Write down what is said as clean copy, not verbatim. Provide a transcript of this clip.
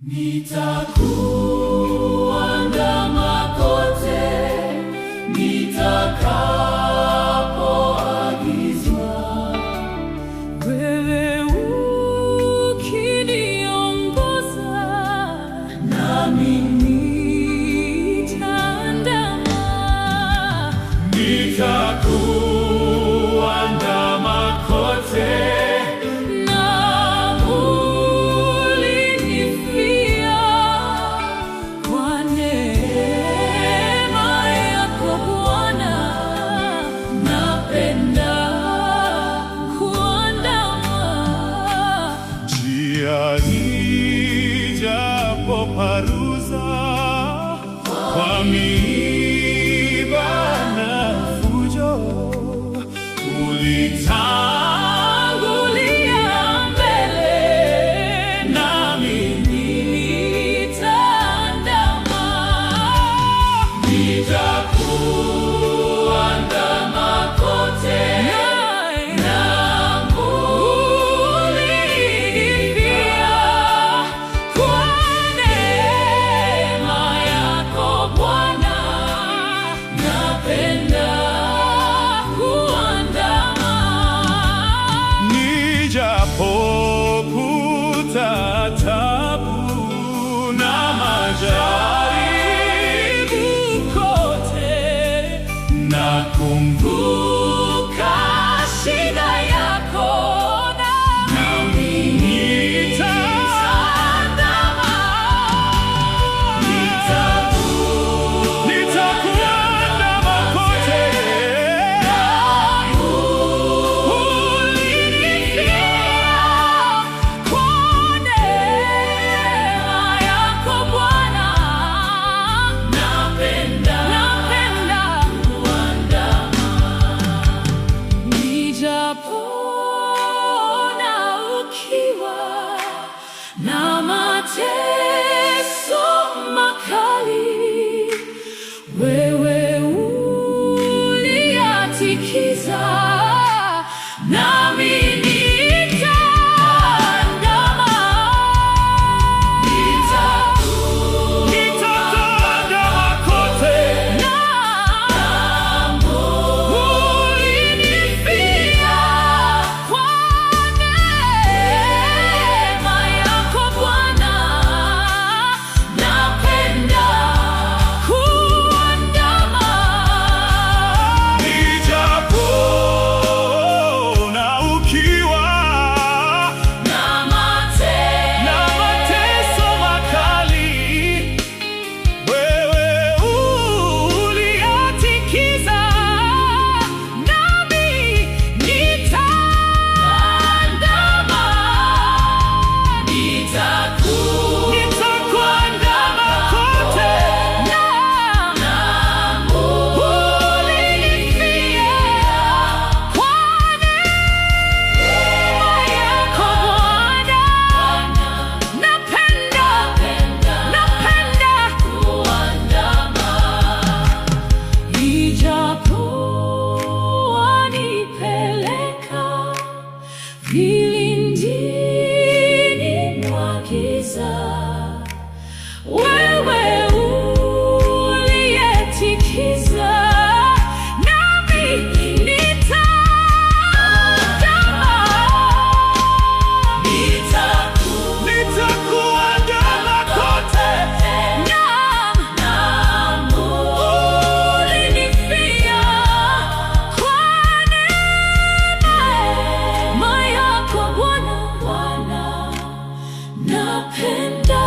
Nitakuandama kote nitakapoagizwa, wewe ukiniongoza, nami nitaandama. Nitakuandama kote paruza kwa miiba na fujo, ulitangulia mbele, nami nitaandama. Nitakuandama kote tabu na majaribu kote, nakumbuka shida yako, nami nitaandama. Nitakuandama kote, na mateso makali, wewe uliyatikiza, nami nitaandama. Nitakuandama kote, ulinifia kwa vilindini mwa giza, wewe uliyetikiza, nami nitaandama. Nitakuandama kote, ulinifia kwa neema yako Bwana, napenda